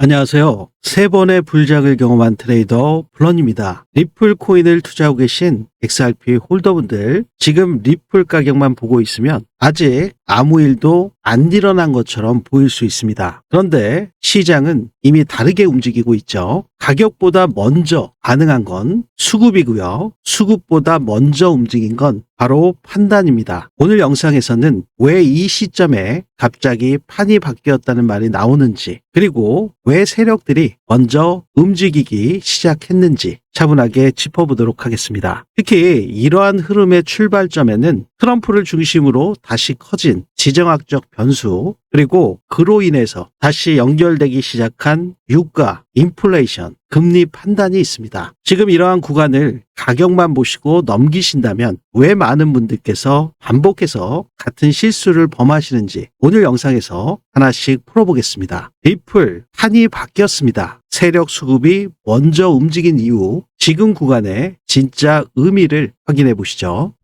안녕하세요. 3번의 불장을 경험한 트레이더 블런입니다. 리플 코인을 투자하고 계신 XRP 홀더분들, 지금 리플 가격만 보고 있으면 아직 아무 일도 안 일어난 것처럼 보일 수 있습니다. 그런데 시장은 이미 다르게 움직이고 있죠. 가격보다 먼저 반응한 건 수급이고요. 수급보다 먼저 움직인 건 바로 판단입니다. 오늘 영상에서는 왜 이 시점에 갑자기 판이 바뀌었다는 말이 나오는지, 그리고 왜 세력들이 먼저 움직이기 시작했는지 차분하게 짚어보도록 하겠습니다. 특히 이러한 흐름의 출발점에는 트럼프를 중심으로 다시 커진 지정학적 변수, 그리고 그로 인해서 다시 연결되기 시작한 유가, 인플레이션, 금리 판단이 있습니다. 지금 이러한 구간을 가격만 보시고 넘기신다면 왜 많은 분들께서 반복해서 같은 실수를 범하시는지 오늘 영상에서 하나씩 풀어보겠습니다. 리플 판이 바뀌었습니다. 세력 수급이 먼저 움직인 이후 지금 구간의 진짜 의미를 확인해 보시죠.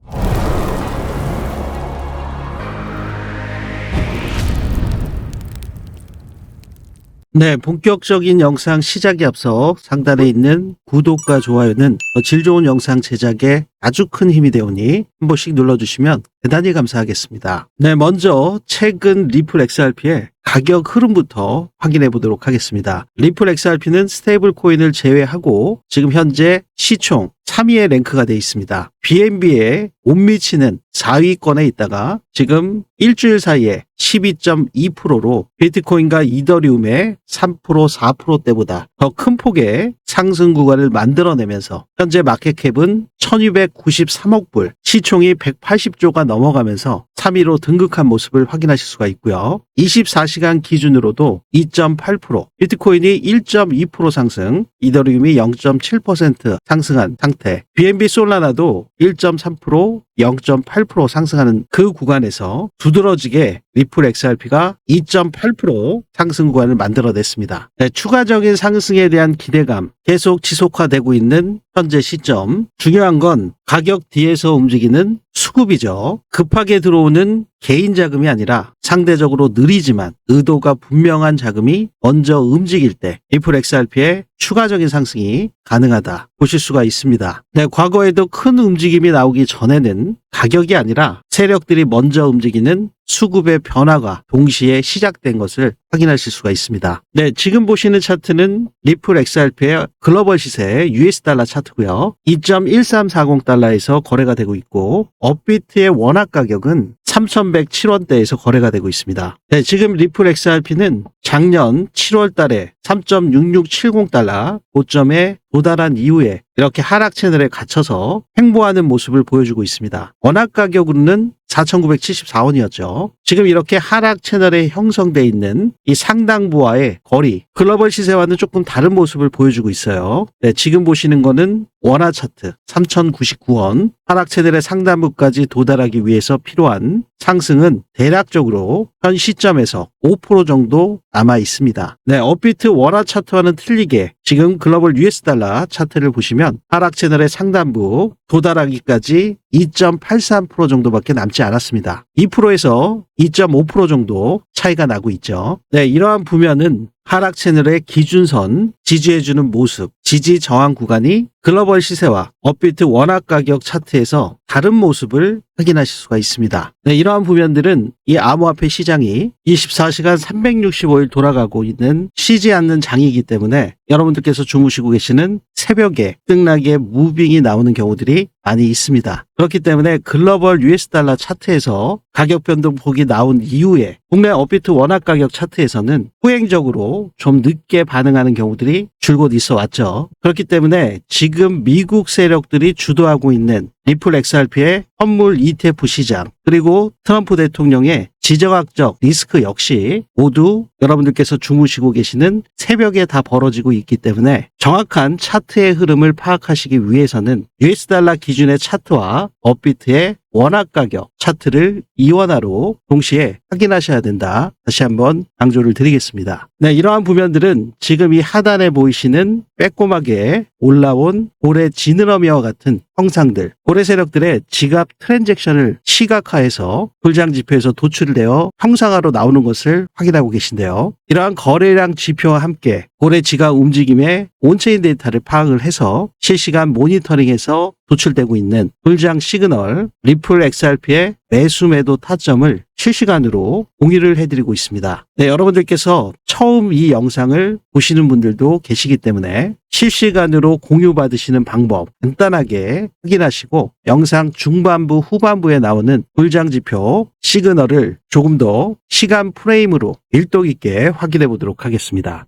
네, 본격적인 영상 시작에 앞서 상단에 있는 구독과 좋아요는 질 좋은 영상 제작에 아주 큰 힘이 되오니 한 번씩 눌러주시면 대단히 감사하겠습니다. 네, 먼저 최근 리플 XRP의 가격 흐름부터 확인해 보도록 하겠습니다. 리플 XRP는 스테이블 코인을 제외하고 지금 현재 시총 3위에 랭크가 되어 있습니다. BNB에 못 미치는 4위권에 있다가 지금 일주일 사이에 12.2%로 비트코인과 이더리움의 3%, 4%대보다 더 큰 폭의 상승 구간을 만들어내면서 현재 마켓캡은 1293억 불, 시총이 180조가 넘어가면서 3위로 등극한 모습을 확인하실 수가 있고요. 24시간 기준으로도 2.8%, 비트코인이 1.2% 상승, 이더리움이 0.7% 상승한 상태, BNB 솔라나도 1.3%, 0.8% 상승하는 그 구간에서 두드러지게 리플 XRP가 2.8% 상승 구간을 만들어냈습니다. 네, 추가적인 상승에 대한 기대감 계속 지속화되고 있는 현재 시점, 중요한 건 가격 뒤에서 움직이는 수급이죠. 급하게 들어오는 개인 자금이 아니라 상대적으로 느리지만 의도가 분명한 자금이 먼저 움직일 때 리플 XRP의 추가적인 상승이 가능하다 보실 수가 있습니다. 네, 과거에도 큰 움직임이 나오기 전에는 가격이 아니라 세력들이 먼저 움직이는 수급의 변화가 동시에 시작된 것을 확인하실 수가 있습니다. 네, 지금 보시는 차트는 리플 XRP의 글로벌 시세 US 달러 차트고요. 2.1340달러에서 거래가 되고 있고 업비트의 원화 가격은 3,107원대에서 거래가 되고 있습니다. 네, 지금 리플 XRP는 작년 7월 달에 3.6670달러 고점에 도달한 이후에 이렇게 하락 채널에 갇혀서 횡보하는 모습을 보여주고 있습니다. 원화 가격으로는 4,974원이었죠. 지금 이렇게 하락 채널에 형성되어 있는 이 상당부와의 거리, 글로벌 시세와는 조금 다른 모습을 보여주고 있어요. 네, 지금 보시는 거는 원화 차트 3,099원, 하락 채널의 상단부까지 도달하기 위해서 필요한 상승은 대략적으로 현 시점에서 5% 정도 남아 있습니다. 네, 업비트 원화 차트와는 틀리게 지금 글로벌 US 달러 차트를 보시면 하락 채널의 상단부 도달하기까지 2.83% 정도밖에 남지 않았습니다. 2%에서 2.5% 정도 차이가 나고 있죠. 네, 이러한 부면은 하락 채널의 기준선 지지해주는 모습, 지지 저항 구간이 글로벌 시세와 업비트 원화 가격 차트에서 다른 모습을 확인하실 수가 있습니다. 네, 이러한 부면들은 이 암호화폐 시장이 24시간 365일 돌아가고 있는 쉬지 않는 장이기 때문에 여러분들께서 주무시고 계시는 새벽에 뜨뜻하게 무빙이 나오는 경우들이 많이 있습니다. 그렇기 때문에 글로벌 US 달러 차트에서 가격 변동폭이 나온 이후에 국내 업비트 원화 가격 차트에서는 후행적으로 좀 늦게 반응하는 경우들이 줄곧 있어 왔죠. 그렇기 때문에 지금 미국 세력들이 주도하고 있는 리플 XRP의 선물 ETF 시장, 그리고 트럼프 대통령의 지정학적 리스크 역시 모두 여러분들께서 주무시고 계시는 새벽에 다 벌어지고 있기 때문에 정확한 차트의 흐름을 파악하시기 위해서는 US 달러 기준의 차트와 업비트의 원화 가격 차트를 이원화로 동시에 확인하셔야 된다. 다시 한번 강조를 드리겠습니다. 네, 이러한 부면들은 지금 이 하단에 보이시는 빼꼼하게 올라온 고래 지느러미와 같은 형상들, 고래 고래 세력들의 지갑 트랜잭션을 시각화해서 불장 지표에서 도출되어 형상화로 나오는 것을 확인하고 계신데요. 이러한 거래량 지표와 함께 고래 지갑 움직임의 온체인 데이터를 파악을 해서 실시간 모니터링해서 도출되고 있는 불장 시그널 리플 XRP의 매수 매도 타점을 실시간으로 공유를 해드리고 있습니다. 네, 여러분들께서 처음 이 영상을 보시는 분들도 계시기 때문에 실시간으로 공유받으시는 방법 간단하게 확인하시고 영상 중반부 후반부에 나오는 불장 지표 시그널을 조금 더 시간 프레임으로 밀도 있게 확인해 보도록 하겠습니다.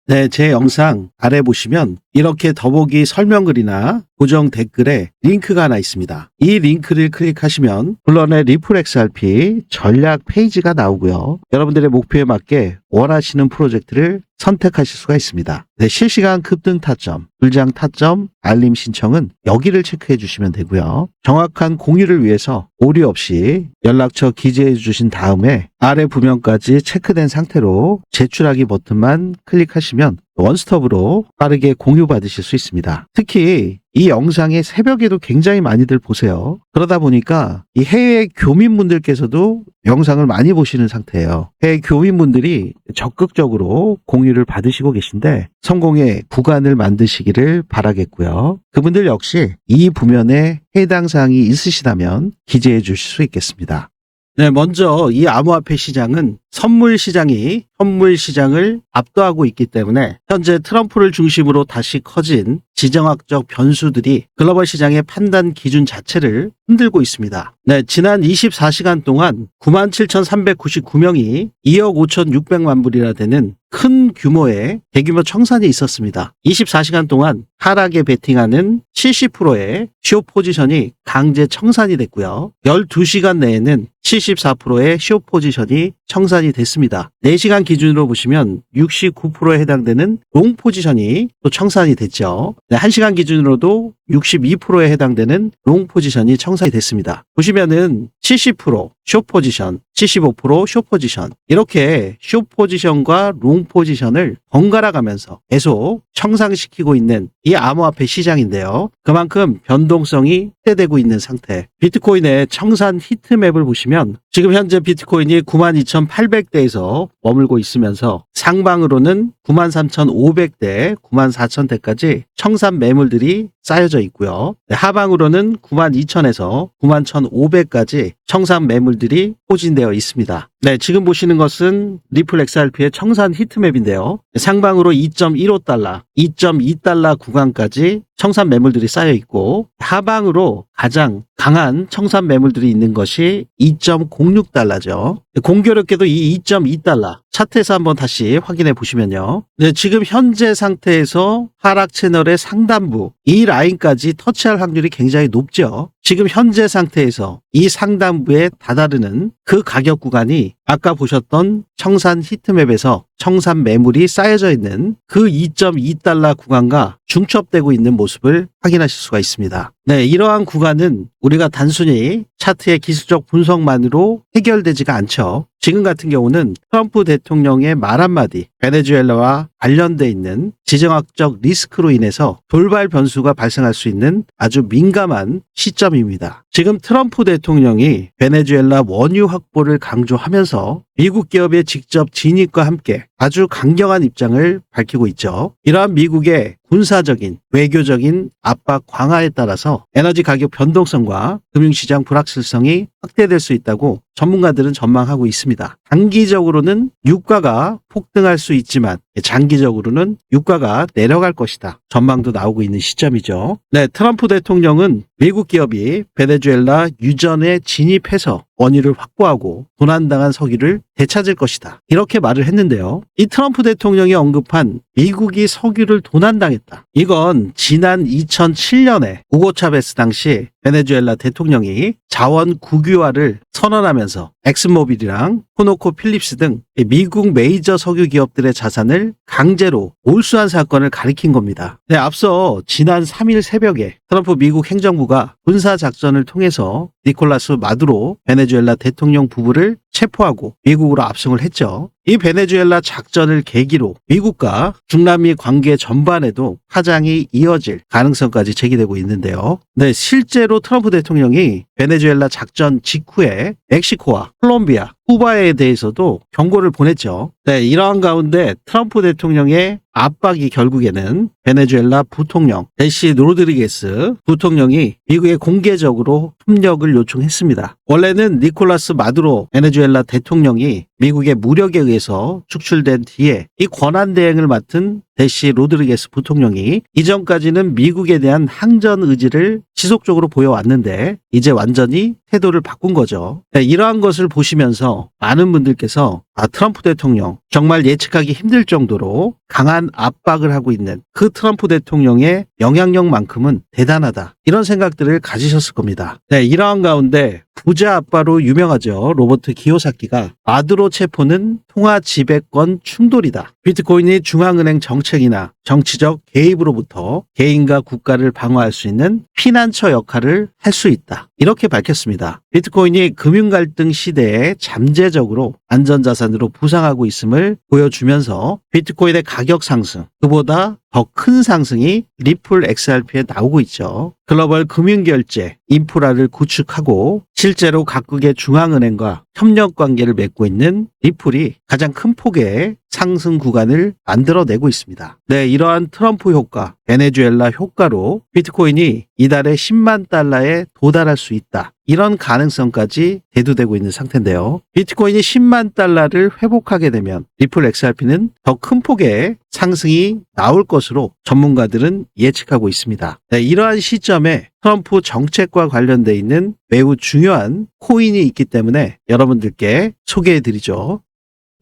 네, 제 영상 아래 보시면 이렇게 더보기 설명글이나 고정 댓글에 링크가 하나 있습니다. 이 링크를 클릭하시면 물론의 리플 XRP 전략 페이지가 나오고요. 여러분들의 목표에 맞게 원하시는 프로젝트를 선택하실 수가 있습니다. 네, 실시간 급등 타점, 불장 타점, 알림 신청은 여기를 체크해 주시면 되고요. 정확한 공유를 위해서 오류 없이 연락처 기재해 주신 다음에 아래 부면까지 체크된 상태로 제출하기 버튼만 클릭하시면 원스톱으로 빠르게 공유받으실 수 있습니다. 특히 이 영상의 새벽에도 굉장히 많이들 보세요. 그러다 보니까 이 해외 교민분들께서도 영상을 많이 보시는 상태예요. 해외 교민분들이 적극적으로 공유를 받으시고 계신데 성공의 구간을 만드시기를 바라겠고요. 그분들 역시 이 부면에 해당 사항이 있으시다면 기재해 주실 수 있겠습니다. 네, 먼저 이 암호화폐 시장은 선물 시장을 압도하고 있기 때문에 현재 트럼프를 중심으로 다시 커진 지정학적 변수들이 글로벌 시장의 판단 기준 자체를 흔들고 있습니다. 네, 지난 24시간 동안 97,399명이 2억 5,600만 불이나 되는 큰 규모의 대규모 청산이 있었습니다. 24시간 동안 하락에 베팅하는 70%의 숏 포지션이 강제 청산이 됐고요. 12시간 내에는 74%의 숏 포지션이 청산이 됐습니다. 4시간 기준으로 보시면 69%에 해당되는 롱 포지션이 또 청산이 됐죠. 1시간 기준으로도 62%에 해당되는 롱 포지션이 청산이 됐습니다. 보시면은 70% 숏 포지션, 75% 숏 포지션 이렇게 숏 포지션과 롱 포지션을 번갈아 가면서 계속 청산시키고 있는 이 암호화폐 시장인데요. 그만큼 변동성이 확대되고 있는 상태. 비트코인의 청산 히트맵을 보시면 지금 현재 비트코인이 92,800대에서 머물고 있으면서 상방으로는 93,500대, 94,000대까지 청산 매물들이 쌓여져 있고요. 하방으로는 92,000에서 91,500까지 청산 매물들이 포진되어 있습니다. 네, 지금 보시는 것은 리플 XRP의 청산 히트맵인데요. 상방으로 2.15달러, 2.2달러 구간까지 청산 매물들이 쌓여 있고 하방으로 가장 강한 청산 매물들이 있는 것이 2.06달러죠. 공교롭게도 이 2.2달러 차트에서 한번 다시 확인해 보시면요. 네, 지금 현재 상태에서 하락 채널의 상단부 이 라인까지 터치할 확률이 굉장히 높죠. 지금 현재 상태에서 이 상단부에 다다르는 그 가격 구간이 아까 보셨던 청산 히트맵에서 청산 매물이 쌓여져 있는 그 2.2달러 구간과 중첩되고 있는 모습을 확인하실 수가 있습니다. 네, 이러한 구간은 우리가 단순히 차트의 기술적 분석만으로 해결되지가 않죠. 지금 같은 경우는 트럼프 대통령의 말 한마디, 베네수엘라와 관련돼 있는 지정학적 리스크로 인해서 돌발 변수가 발생할 수 있는 아주 민감한 시점입니다. 지금 트럼프 대통령이 베네수엘라 원유 확보를 강조하면서 미국 기업의 직접 진입과 함께 아주 강경한 입장을 밝히고 있죠. 이러한 미국의 군사적인, 외교적인 압박 강화에 따라서 에너지 가격 변동성과 금융시장 불확실성이 확대될 수 있다고 전문가들은 전망하고 있습니다. 단기적으로는 유가가 폭등할 수 있지만 장기적으로는 유가가 내려갈 것이다. 전망도 나오고 있는 시점이죠. 네, 트럼프 대통령은 미국 기업이 베네수엘라 유전에 진입해서 원유를 확보하고 도난당한 석유를 되찾을 것이다. 이렇게 말을 했는데요. 이 트럼프 대통령이 언급한 미국이 석유를 도난당했다. 이건 지난 2007년에 우고 차베스 당시 베네수엘라 대통령이 자원 국유화를 선언하면서 엑슨모빌이랑 코노코 필립스 등 미국 메이저 석유 기업들의 자산을 강제로 몰수한 사건을 가리킨 겁니다. 네, 앞서 지난 3일 새벽에 트럼프 미국 행정부가 군사작전을 통해서 니콜라스 마두로 베네수엘라 대통령 부부를 체포하고 미국으로 압송을 했죠. 이 베네수엘라 작전을 계기로 미국과 중남미 관계 전반에도 파장이 이어질 가능성까지 제기되고 있는데요. 네, 실제로 트럼프 대통령이 베네수엘라 작전 직후에 멕시코와 콜롬비아, 쿠바에 대해서도 경고를 보냈죠. 네, 이러한 가운데 트럼프 대통령의 압박이 결국에는 베네수엘라 부통령 델시 로드리게스 부통령이 미국에 공개적으로 협력을 요청했습니다. 원래는 니콜라스 마두로 베네수엘라 대통령이 미국의 무력에 의해서 축출된 뒤에 이 권한 대행을 맡은 델시 로드리게스 부통령이 이전까지는 미국에 대한 항전 의지를 지속적으로 보여왔는데 이제 완전히 태도를 바꾼 거죠. 네, 이러한 것을 보시면서 많은 분들께서 트럼프 대통령 정말 예측하기 힘들 정도로 강한 압박을 하고 있는 그 트럼프 대통령의 영향력만큼은 대단하다. 이런 생각들을 가지셨을 겁니다. 네, 이러한 가운데 부자 아빠로 유명하죠. 로버트 기요사키가 마두로 체포는 통화 지배권 충돌이다. 비트코인이 중앙은행 정책이나 정치적 개입으로부터 개인과 국가를 방어할 수 있는 피난처 역할을 할 수 있다. 이렇게 밝혔습니다. 비트코인이 금융 갈등 시대에 잠재적으로 안전자산으로 부상하고 있음을 보여주면서 비트코인의 가격 상승, 그보다 더 큰 상승이 리플 XRP에 나오고 있죠. 글로벌 금융결제, 인프라를 구축하고 실제로 각국의 중앙은행과 협력 관계를 맺고 있는 리플이 가장 큰 폭의 상승 구간을 만들어내고 있습니다. 네, 이러한 트럼프 효과, 베네수엘라 효과로 비트코인이 이달에 10만 달러에 도달할 수 있다. 이런 가능성까지 대두되고 있는 상태인데요. 비트코인이 10만 달러를 회복하게 되면 리플 XRP는 더 큰 폭의 상승이 나올 것으로 전문가들은 예측하고 있습니다. 네, 이러한 시점에 트럼프 정책과 관련돼 있는 매우 중요한 코인이 있기 때문에 여러분들께 소개해드리죠.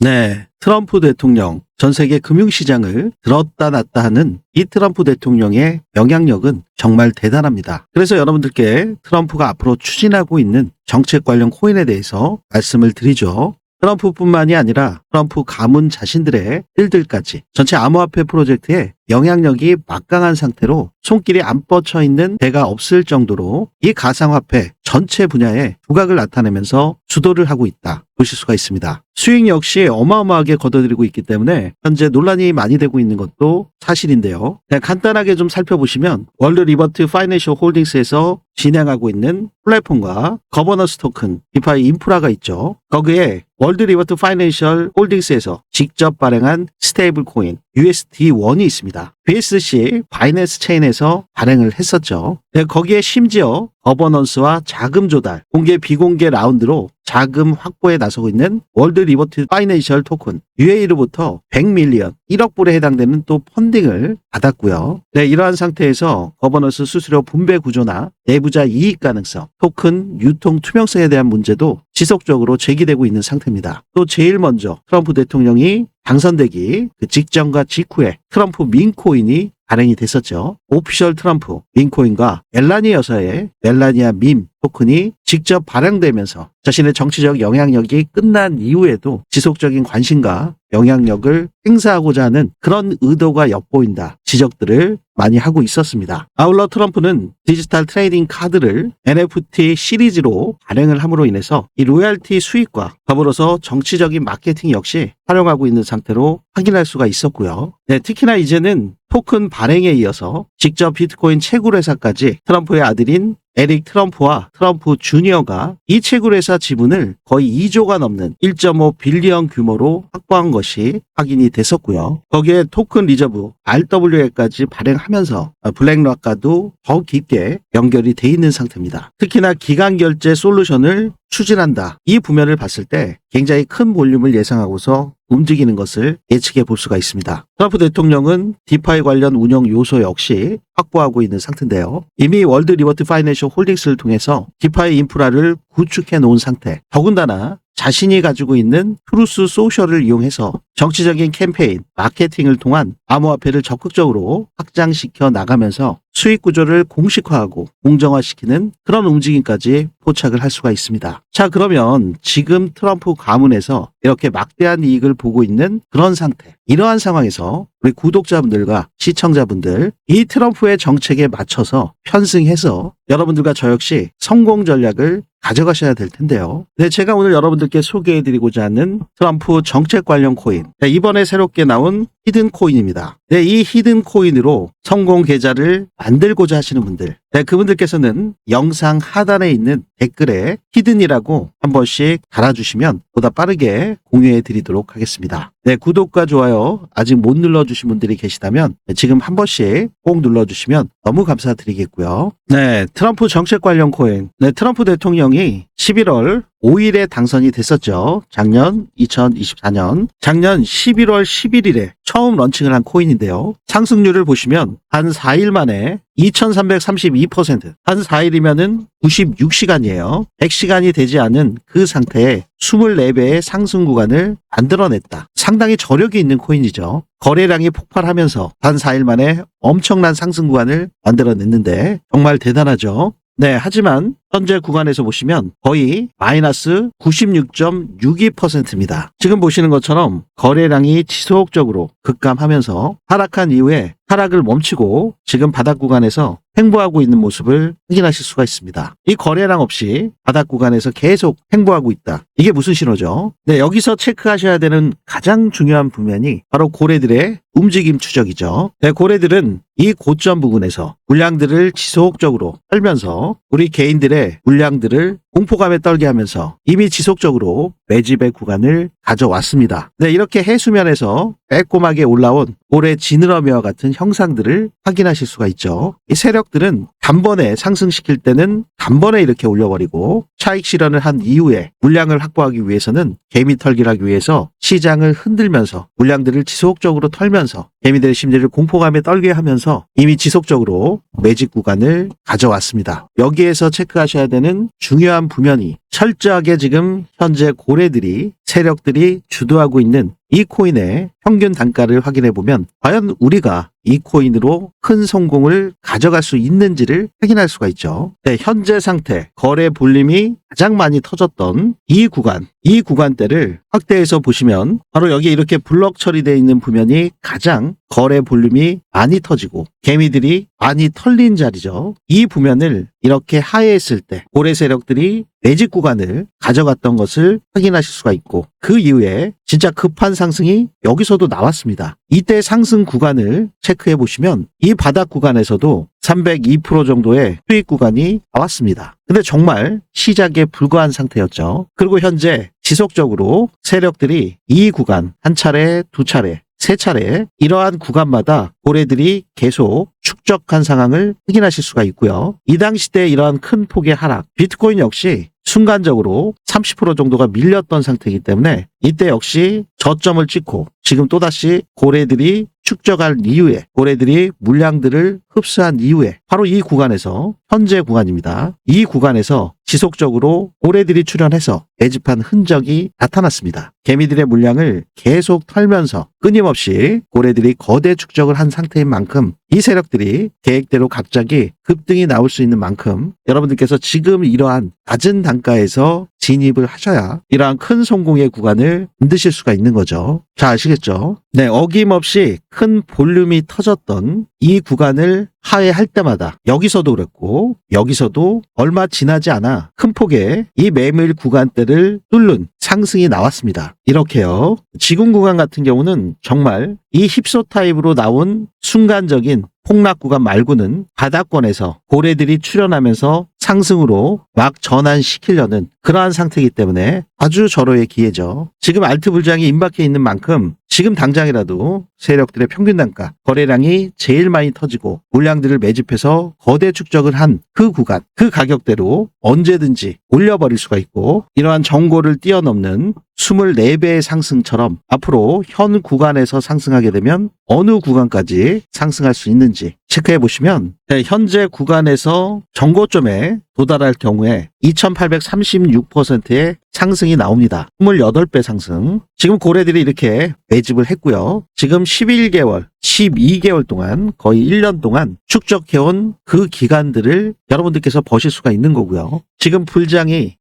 네, 트럼프 대통령, 전 세계 금융시장을 들었다 놨다 하는 이 트럼프 대통령의 영향력은 정말 대단합니다. 그래서 여러분들께 트럼프가 앞으로 추진하고 있는 정책 관련 코인에 대해서 말씀을 드리죠. 트럼프뿐만이 아니라 트럼프 가문 자신들의 일들까지 전체 암호화폐 프로젝트에 영향력이 막강한 상태로 손길이 안 뻗쳐 있는 데가 없을 정도로 이 가상화폐 전체 분야에 두각을 나타내면서 주도를 하고 있다 보실 수가 있습니다. 수익 역시 어마어마하게 거둬들이고 있기 때문에 현재 논란이 많이 되고 있는 것도 사실인데요. 그냥 간단하게 좀 살펴보시면 월드 리버트 파이낸셜 홀딩스에서 진행하고 있는 플랫폼과 거버넌스 토큰, 디파이 인프라가 있죠. 거기에 월드 리버트 파이낸셜 홀딩스에서 직접 발행한 스테이블 코인 USD1이 있습니다. BSC 바이낸스 체인에서 발행을 했었죠. 네, 거기에 심지어 거버넌스와 자금 조달, 공개 비공개 라운드로 자금 확보에 나서고 있는 월드 리버트 파이낸셜 토큰 UA로부터 100밀리언, 1억 불에 해당되는 또 펀딩을 받았고요. 네, 이러한 상태에서 거버넌스 수수료 분배 구조나 내부자 이익 가능성, 토큰 유통 투명성에 대한 문제도 지속적으로 제기되고 있는 상태입니다. 또 제일 먼저 트럼프 대통령이 당선되기 그 직전과 직후에 트럼프 민코인이 발행이 됐었죠. 오피셜 트럼프 민코인과 멜라니 여사의 멜라니아 밈 토큰이 직접 발행되면서 자신의 정치적 영향력이 끝난 이후에도 지속적인 관심과 영향력을 행사하고자 하는 그런 의도가 엿보인다 지적들을 많이 하고 있었습니다. 아울러 트럼프는 디지털 트레이딩 카드를 NFT 시리즈로 발행을 함으로 인해서 이 로열티 수익과 더불어서 정치적인 마케팅 역시 활용하고 있는 상태로 확인할 수가 있었고요. 네, 특히나 이제는 토큰 발행에 이어서 직접 비트코인 채굴 회사까지 트럼프의 아들인 에릭 트럼프와 트럼프 주니어가 이 채굴 회사 지분을 거의 2조가 넘는 1.5 빌리언 규모로 확보한 것이 확인이 됐었고요. 거기에 토큰 리저브 RWA까지 발행하면서 블랙락과도 더 깊게 연결이 돼 있는 상태입니다. 특히나 기간 결제 솔루션을 추진한다. 이 부면을 봤을 때 굉장히 큰 볼륨을 예상하고서 움직이는 것을 예측해 볼 수가 있습니다. 트럼프 대통령은 디파이 관련 운영 요소 역시 확보하고 있는 상태인데요. 이미 월드 리버트 파이낸셜 홀딩스를 통해서 디파이 인프라를 구축해 놓은 상태. 더군다나 자신이 가지고 있는 트루스 소셜을 이용해서 정치적인 캠페인, 마케팅을 통한 암호화폐를 적극적으로 확장시켜 나가면서 수익 구조를 공식화하고 공정화시키는 그런 움직임까지 포착을 할 수가 있습니다. 자, 그러면 지금 트럼프 가문에서 이렇게 막대한 이익을 보고 있는 그런 상태, 이러한 상황에서 우리 구독자분들과 시청자분들, 이 트럼프의 정책에 맞춰서 편승해서 여러분들과 저 역시 성공 전략을 가져가셔야 될 텐데요. 네, 제가 오늘 여러분들께 소개해드리고자 하는 트럼프 정책 관련 코인, 네, 이번에 새롭게 나온 히든 코인입니다. 네, 이 히든 코인으로 성공 계좌를 만들고자 하시는 분들, 네, 그분들께서는 영상 하단에 있는 댓글에 히든이라고 한 번씩 달아주시면 보다 빠르게 공유해 드리도록 하겠습니다. 네, 구독과 좋아요 아직 못 눌러주신 분들이 계시다면 지금 한 번씩 꼭 눌러주시면 너무 감사드리겠고요. 네, 트럼프 정책 관련 코인. 네, 트럼프 대통령이 11월 5일에 당선이 됐었죠. 작년 2024년 작년 11월 11일에 처음 런칭을 한 코인인데요. 상승률을 보시면 한 4일 만에 2332%, 한 4일이면은 96시간이에요. 100시간이 되지 않은 그 상태에 24배의 상승 구간을 만들어냈다. 상당히 저력이 있는 코인이죠. 거래량이 폭발하면서 한 4일 만에 엄청난 상승 구간을 만들어냈는데 정말 대단하죠. 네, 하지만 현재 구간에서 보시면 거의 마이너스 96.62%입니다. 지금 보시는 것처럼 거래량이 지속적으로 급감하면서 하락한 이후에 하락을 멈추고 지금 바닥 구간에서 횡보하고 있는 모습을 확인하실 수가 있습니다. 이 거래량 없이 바닥 구간에서 계속 횡보하고 있다. 이게 무슨 신호죠? 네, 여기서 체크하셔야 되는 가장 중요한 부면이 바로 고래들의 움직임 추적이죠. 네, 고래들은 이 고점 부근에서 물량들을 지속적으로 털면서 우리 개인들의 물량들을 공포감에 떨게 하면서 이미 지속적으로 매집의 구간을 가져왔습니다. 네, 이렇게 해수면에서 빼꼼하게 올라온 고래 지느러미와 같은 형상들을 확인하실 수가 있죠. 이 세력들은 단번에 상승시킬 때는 단번에 이렇게 올려버리고 차익 실현을 한 이후에 물량을 확보하기 위해서는 개미 털기를 하기 위해서 시장을 흔들면서 물량들을 지속적으로 털면서 개미들의 심리를 공포감에 떨게 하면서 이미 지속적으로 매집 구간을 가져왔습니다. 여기에서 체크하셔야 되는 중요한 부면이 철저하게 지금 현재 고래들이 세력들이 주도하고 있는 이 코인의 평균 단가를 확인해 보면 과연 우리가 이 코인으로 큰 성공을 가져갈 수 있는지를 확인할 수가 있죠. 네, 현재 상태 거래 볼륨이 가장 많이 터졌던 이 구간대를 확대해서 보시면 바로 여기 이렇게 블럭 처리되어 있는 부면이 가장 거래 볼륨이 많이 터지고 개미들이 많이 털린 자리죠. 이 부면을 이렇게 하회했을 때 고래 세력들이 매집 구간을 가져갔던 것을 확인하실 수가 있고 그 이후에 진짜 급한 상승이 여기서도 나왔습니다. 이때 상승 구간을 체크해 보시면 이 바닥 구간에서도 302% 정도의 수익 구간이 나왔습니다. 근데 정말 시작에 불과한 상태였죠. 그리고 현재 지속적으로 세력들이 이 구간 한 차례, 두 차례, 세 차례 이러한 구간마다 고래들이 계속 축적한 상황을 확인하실 수가 있고요. 이 당시 때 이러한 큰 폭의 하락, 비트코인 역시 순간적으로 30% 정도가 밀렸던 상태이기 때문에 이때 역시 저점을 찍고 지금 또다시 고래들이 축적할 이후에 고래들이 물량들을 흡수한 이후에 바로 이 구간에서 현재 구간입니다. 이 구간에서 지속적으로 고래들이 출현해서 매집한 흔적이 나타났습니다. 개미들의 물량을 계속 털면서 끊임없이 고래들이 거대 축적을 한 상태인 만큼 이 세력들이 계획대로 갑자기 급등이 나올 수 있는 만큼 여러분들께서 지금 이러한 낮은 단가에서 진입을 하셔야 이러한 큰 성공의 구간을 만드실 수가 있는 거죠. 자, 아시겠죠? 네, 어김없이 큰 볼륨이 터졌던 이 구간을 하회할 때마다 여기서도 그랬고 여기서도 얼마 지나지 않아 큰 폭의 이 매물 구간대를 뚫는 상승이 나왔습니다. 이렇게요. 지금 구간 같은 경우는 정말 이 힙소 타입으로 나온 순간적인 폭락 구간 말고는 바닥권에서 고래들이 출현하면서 상승으로 막 전환시키려는 그러한 상태이기 때문에 아주 절호의 기회죠. 지금 알트 불장이 임박해 있는 만큼 지금 당장이라도 세력들의 평균 단가, 거래량이 제일 많이 터지고 물량들을 매집해서 거대 축적을 한 그 구간, 그 가격대로 언제든지 올려버릴 수가 있고 이러한 정고를 뛰어넘는 24배의 상승처럼 앞으로 현 구간에서 상승하게 되면 어느 구간까지 상승할 수 있는지 체크해 보시면 현재 구간에서 정고점에 도달할 경우에 2836%의 상승이 나옵니다. 28배 상승. 지금 고래들이 이렇게 매집을 했고요. 지금 11개월, 12개월 동안 거의 1년 동안 축적해온 그 기간들을 여러분들께서 보실 수가 있는 거고요. 지금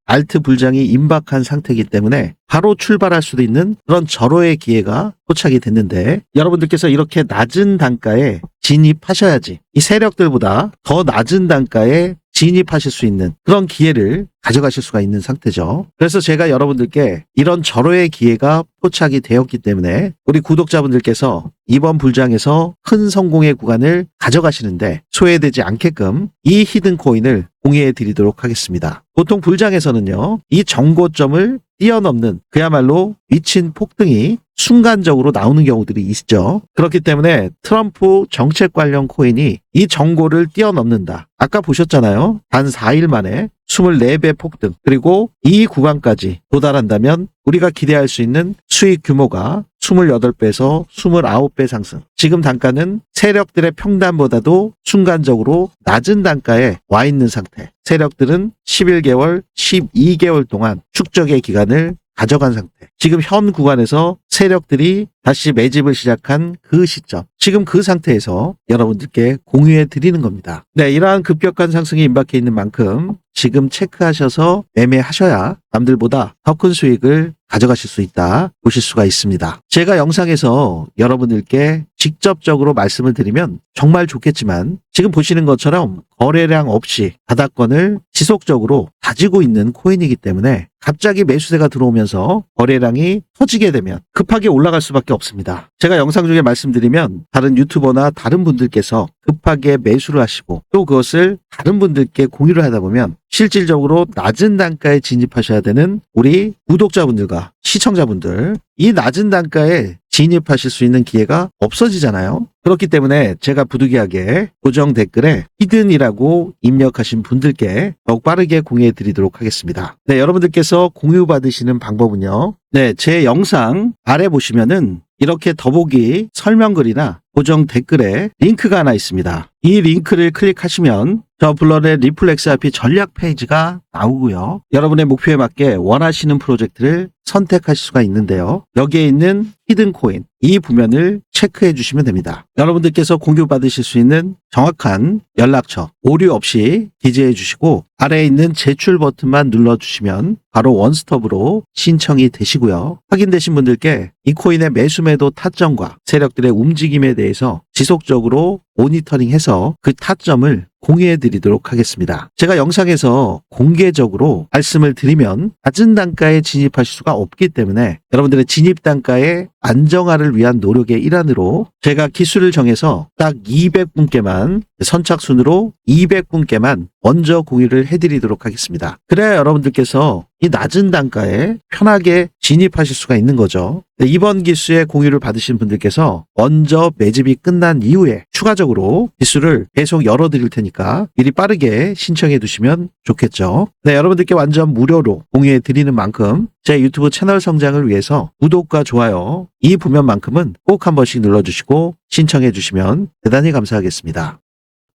알트 불장이 임박한 상태이기 때문에 바로 출발할 수도 있는 그런 절호의 기회가 포착이 됐는데 여러분들께서 이렇게 낮은 단가에 진입하셔야지 이 세력들보다 더 낮은 단가에 진입하실 수 있는 그런 기회를 가져가실 수가 있는 상태죠. 그래서 제가 여러분들께 이런 절호의 기회가 포착이 되었기 때문에 우리 구독자분들께서 이번 불장에서 큰 성공의 구간을 가져가시는데 소외되지 않게끔 이 히든 코인을 공유해 드리도록 하겠습니다. 보통 불장에서는요, 이 정고점을 뛰어넘는 그야말로 미친 폭등이 순간적으로 나오는 경우들이 있죠. 그렇기 때문에 트럼프 정책 관련 코인이 이 정고를 뛰어넘는다. 아까 보셨잖아요. 단 4일 만에 24배 폭등. 그리고 이 구간까지 도달한다면 우리가 기대할 수 있는 수익 규모가 28배에서 29배 상승. 지금 단가는 세력들의 평단보다도 순간적으로 낮은 단가에 와 있는 상태. 세력들은 11개월, 12개월 동안 축적의 기간을 가져간 상태. 지금 현 구간에서 세력들이 다시 매집을 시작한 그 시점. 지금 그 상태에서 여러분들께 공유해 드리는 겁니다. 네, 이러한 급격한 상승이 임박해 있는 만큼 지금 체크하셔서 매매하셔야 남들보다 더 큰 수익을 가져가실 수 있다 보실 수가 있습니다. 제가 영상에서 여러분들께 직접적으로 말씀을 드리면 정말 좋겠지만 지금 보시는 것처럼 거래량 없이 바닥권을 지속적으로 가지고 있는 코인이기 때문에 갑자기 매수세가 들어오면서 거래량이 터지게 되면 급하게 올라갈 수밖에 없습니다. 제가 영상 중에 말씀드리면 다른 유튜버나 다른 분들께서 급하게 매수를 하시고 또 그것을 다른 분들께 공유를 하다 보면 실질적으로 낮은 단가에 진입하셔야 되는 우리 구독자분들과 시청자분들, 이 낮은 단가에 진입하실 수 있는 기회가 없어지잖아요. 그렇기 때문에 제가 부득이하게 고정 댓글에 히든이라고 입력하신 분들께 더욱 빠르게 공유해 드리도록 하겠습니다. 네, 여러분들께서 공유 받으시는 방법은요. 네, 제 영상 아래 보시면은 이렇게 더보기 설명글이나 고정 댓글에 링크가 하나 있습니다. 이 링크를 클릭하시면 저 블러의 리플렉스 RP 전략 페이지가 나오고요. 여러분의 목표에 맞게 원하시는 프로젝트를 선택하실 수가 있는데요. 여기에 있는 히든 코인 이 부면을 체크해 주시면 됩니다. 여러분들께서 공유 받으실 수 있는 정확한 연락처 오류 없이 기재해 주시고 아래에 있는 제출 버튼만 눌러주시면 바로 원스톱으로 신청이 되시고요. 확인되신 분들께 이 코인의 매수매도 타점과 세력들의 움직임에 대해서 지속적으로 모니터링해서 그 타점을 공유해 드리도록 하겠습니다. 제가 영상에서 공개적으로 말씀을 드리면 낮은 단가에 진입하실 수가 없기 때문에 여러분들의 진입 단가의 안정화를 위한 노력의 일환으로 제가 기수를 정해서 딱 200분께만 선착순으로 200분께만 먼저 공유를 해드리도록 하겠습니다. 그래야 여러분들께서 이 낮은 단가에 편하게 진입하실 수가 있는 거죠. 이번 기수에 공유를 받으신 분들께서 먼저 매집이 끝난 이후에 추가적으로 기수를 계속 열어드릴 테니까 미리 빠르게 신청해 두시면 좋겠죠. 네, 여러분들께 완전 무료로 공유해 드리는 만큼 제 유튜브 채널 성장을 위해서 구독과 좋아요 이 부면만큼은 꼭 한 번씩 눌러주시고 신청해 주시면 대단히 감사하겠습니다.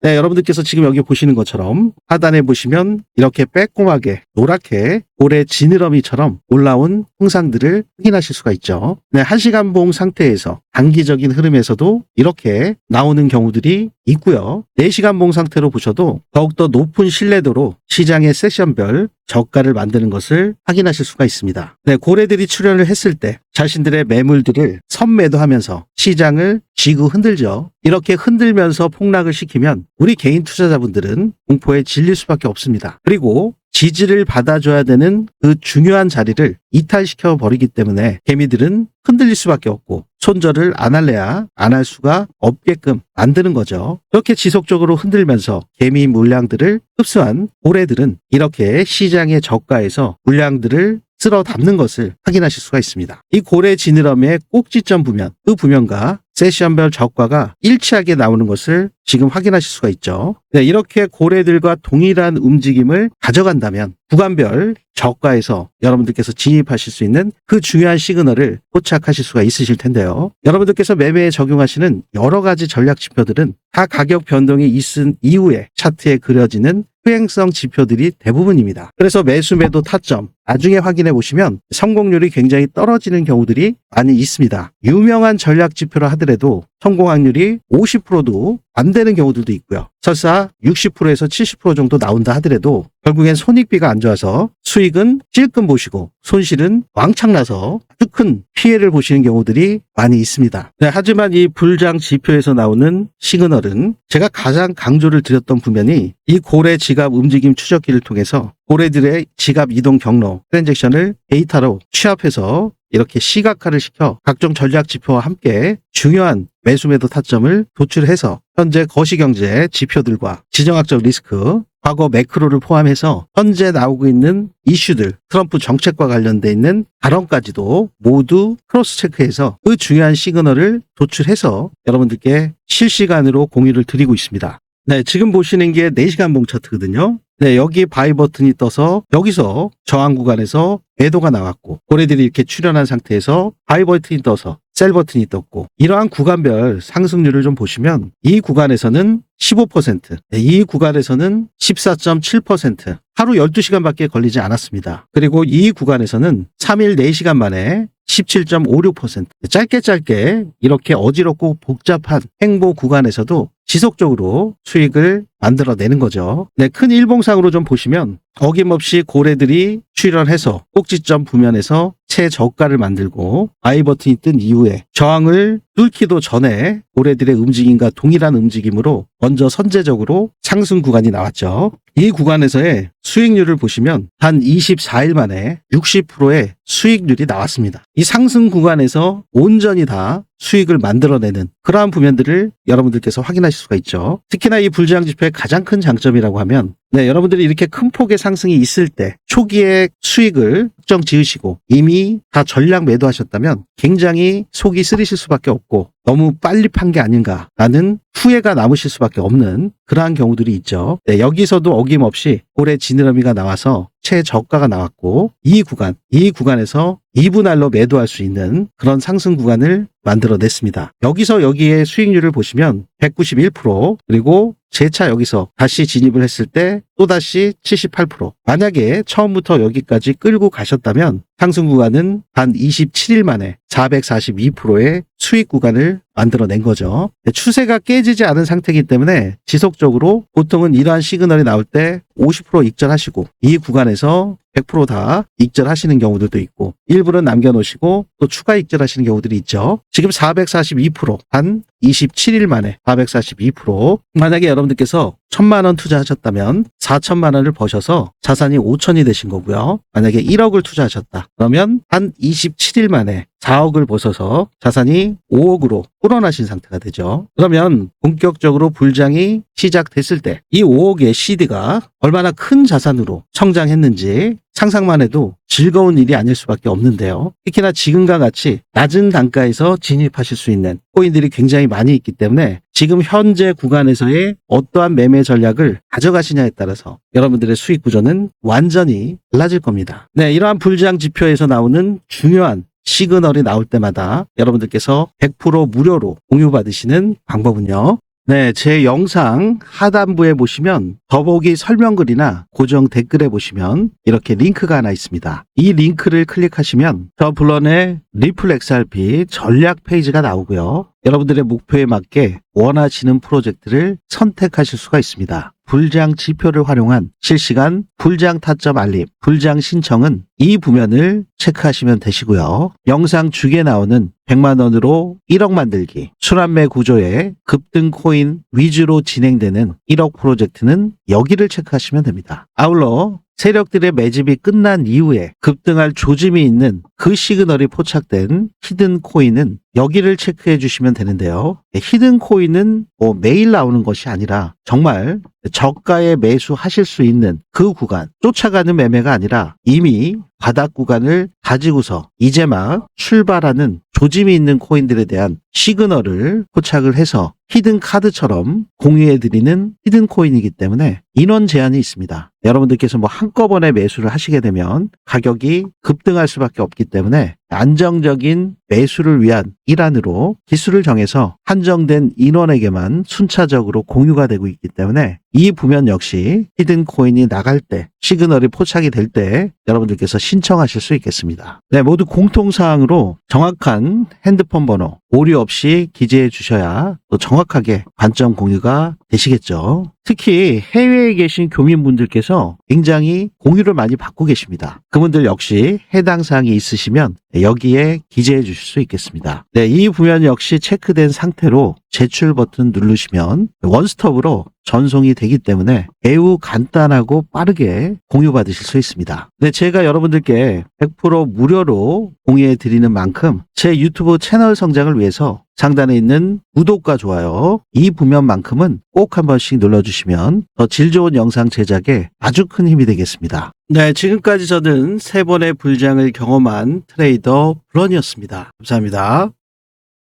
네, 여러분들께서 지금 여기 보시는 것처럼 하단에 보시면 이렇게 빼꼼하게 노랗게 고래 지느러미처럼 올라온 형상들을 확인하실 수가 있죠. 네, 1시간 봉 상태에서 단기적인 흐름에서도 이렇게 나오는 경우들이 있고요. 4시간 봉 상태로 보셔도 더욱더 높은 신뢰도로 시장의 세션별 저가를 만드는 것을 확인하실 수가 있습니다. 네, 고래들이 출현을 했을 때 자신들의 매물들을 선매도하면서 시장을 쥐고 흔들죠. 이렇게 흔들면서 폭락을 시키면 우리 개인 투자자분들은 공포에 질릴 수밖에 없습니다. 그리고 지지를 받아줘야 되는 그 중요한 자리를 이탈시켜 버리기 때문에 개미들은 흔들릴 수밖에 없고 손절을 안 할래야 안 할 수가 없게끔 만드는 거죠. 이렇게 지속적으로 흔들면서 개미 물량들을 흡수한 고래들은 이렇게 시장의 저가에서 물량들을 쓸어 담는 것을 확인하실 수가 있습니다. 이 고래 지느러미의 꼭지점 부면, 그 부면과 세션별 저가가 일치하게 나오는 것을 지금 확인하실 수가 있죠. 네, 이렇게 고래들과 동일한 움직임을 가져간다면 구간별 저가에서 여러분들께서 진입하실 수 있는 그 중요한 시그널을 포착하실 수가 있으실 텐데요. 여러분들께서 매매에 적용하시는 여러 가지 전략 지표들은 다 가격 변동이 있은 이후에 차트에 그려지는 수행성 지표들이 대부분입니다. 그래서 매수 매도 타점 나중에 확인해 보시면 성공률이 굉장히 떨어지는 경우들이 많이 있습니다. 유명한 전략 지표라 하더라도 성공 확률이 50%도 안 되는 경우들도 있고요. 설사 60%에서 70% 정도 나온다 하더라도 결국엔 손익비가 안 좋아서 수익은 찔끔 보시고 손실은 왕창 나서 아주 큰 피해를 보시는 경우들이 많이 있습니다. 네, 하지만 이 불장 지표에서 나오는 시그널은 제가 가장 강조를 드렸던 부면이 이 고래 지갑 움직임 추적기를 통해서 고래들의 지갑 이동 경로, 트랜잭션을 데이터로 취합해서 이렇게 시각화를 시켜 각종 전략 지표와 함께 중요한 매수 매도 타점을 도출해서 현재 거시경제 지표들과 지정학적 리스크, 과거 매크로를 포함해서 현재 나오고 있는 이슈들, 트럼프 정책과 관련돼 있는 발언까지도 모두 크로스 체크해서 그 중요한 시그널을 도출해서 여러분들께 실시간으로 공유를 드리고 있습니다. 네, 지금 보시는 게 4시간 봉 차트거든요. 네, 여기 바이 버튼이 떠서 여기서 저항 구간에서 매도가 나왔고 고래들이 이렇게 출현한 상태에서 바이 버튼이 떠서 셀 버튼이 떴고 이러한 구간별 상승률을 좀 보시면 이 구간에서는 15%, 네, 이 구간에서는 14.7%, 하루 12시간밖에 걸리지 않았습니다. 그리고 이 구간에서는 3일 4시간 만에 17.56%, 짧게 이렇게 어지럽고 복잡한 행보 구간에서도 지속적으로 수익을 만들어내는 거죠. 네, 큰 일봉상으로 좀 보시면 어김없이 고래들이 출현해서 꼭지점 부면에서 최저가를 만들고 I 버튼이 뜬 이후에 저항을 뚫기도 전에 고래들의 움직임과 동일한 움직임으로 먼저 선제적으로 상승 구간이 나왔죠. 이 구간에서의 수익률을 보시면 단 24일 만에 60%의 수익률이 나왔습니다. 이 상승 구간에서 온전히 다 수익을 만들어내는 그러한 부면들을 여러분들께서 확인하실 수가 있죠. 특히나 이 불장 지표의 가장 큰 장점이라고 하면 여러분들이 이렇게 큰 폭의 상승이 있을 때 초기에 수익을 확정 지으시고 이미 다 전략 매도하셨다면 굉장히 속이 쓰리실 수밖에 없고 너무 빨리 판 게 아닌가라는 후회가 남으실 수밖에 없는 그러한 경우들이 있죠. 네, 여기서도 어김없이 올해 지느러미가 나와서 최저가가 나왔고 이 구간에서 2분할로 매도할 수 있는 그런 상승 구간을 만들어냈습니다. 여기서 여기에 수익률을 보시면 191%, 그리고 재차 여기서 다시 진입을 했을 때 또다시 78%. 만약에 처음부터 여기까지 끌고 가셨다면 상승 구간은 단 27일 만에 442%의 수익 구간을 만들어낸 거죠. 추세가 깨지지 않은 상태이기 때문에 지속적으로 보통은 이러한 시그널이 나올 때 50% 익절하시고 이 구간에서 100% 다 익절하시는 경우들도 있고 일부는 남겨놓으시고 또 추가 익절하시는 경우들이 있죠. 지금 442%, 한 27일 만에 442%. 만약에 여러분들께서 1,000만 원 투자하셨다면 4천만 원을 버셔서 자산이 5천이 되신 거고요. 만약에 1억을 투자하셨다 그러면 한 27일 만에 4억을 벗어서 자산이 5억으로 불어나신 상태가 되죠. 그러면 본격적으로 불장이 시작됐을 때 이 5억의 CD가 얼마나 큰 자산으로 성장했는지 상상만 해도 즐거운 일이 아닐 수밖에 없는데요. 특히나 지금과 같이 낮은 단가에서 진입하실 수 있는 코인들이 굉장히 많이 있기 때문에 지금 현재 구간에서의 어떠한 매매 전략을 가져가시냐에 따라서 여러분들의 수익 구조는 완전히 달라질 겁니다. 네, 이러한 불장 지표에서 나오는 중요한 시그널이 나올 때마다 여러분들께서 100% 무료로 공유받으시는 방법은요. 네, 제 영상 하단부에 보시면 더보기 설명글이나 고정 댓글에 보시면 이렇게 링크가 하나 있습니다. 이 링크를 클릭하시면 저 블런의 리플 XRP 전략 페이지가 나오고요. 여러분들의 목표에 맞게 원하시는 프로젝트를 선택하실 수가 있습니다. 불장 지표를 활용한 실시간 불장 타점 알림, 불장 신청은 이 부면을 체크하시면 되시고요. 영상 중에 나오는 100만 원으로 1억 만들기, 순환매 구조의 급등 코인 위주로 진행되는 1억 프로젝트는 여기를 체크하시면 됩니다. 아울러 세력들의 매집이 끝난 이후에 급등할 조짐이 있는 그 시그널이 포착된 히든 코인은 여기를 체크해 주시면 되는데요. 히든 코인은 매일 나오는 것이 아니라 정말 저가에 매수하실 수 있는 그 구간, 쫓아가는 매매가 아니라 이미 바닥 구간을 가지고서 이제 막 출발하는 조짐이 있는 코인들에 대한 시그널을 포착을 해서 히든 카드처럼 공유해드리는 히든 코인이기 때문에 인원 제한이 있습니다. 여러분들께서 뭐 한꺼번에 매수를 하시게 되면 가격이 급등할 수밖에 없기 때문에 안정적인 매수를 위한 일환으로 기수를 정해서 한정된 인원에게만 순차적으로 공유가 되고 있기 때문에 이 부면 역시 히든 코인이 나갈 때 시그널이 포착이 될 때 여러분들께서 신청하실 수 있겠습니다. 네, 모두 공통사항으로 정확한 핸드폰 번호 오류 없이 기재해 주셔야 또 정확하게 관점 공유가 되시겠죠. 특히 해외에 계신 교민분들께서 굉장히 공유를 많이 받고 계십니다. 그분들 역시 해당 사항이 있으시면 여기에 기재해 주실 수 있겠습니다. 네, 이 부면 역시 체크된 상태로 제출 버튼 누르시면 원스톱으로 전송이 되기 때문에 매우 간단하고 빠르게 공유받으실 수 있습니다. 네, 제가 여러분들께 100% 무료로 공유해 드리는 만큼 제 유튜브 채널 성장을 위해서 상단에 있는 구독과 좋아요 이 부면만큼은 꼭 한 번씩 눌러주시면 더 질 좋은 영상 제작에 아주 큰 힘이 되겠습니다. 네, 지금까지 저는 3번의 불장을 경험한 트레이더 브런이었습니다. 감사합니다.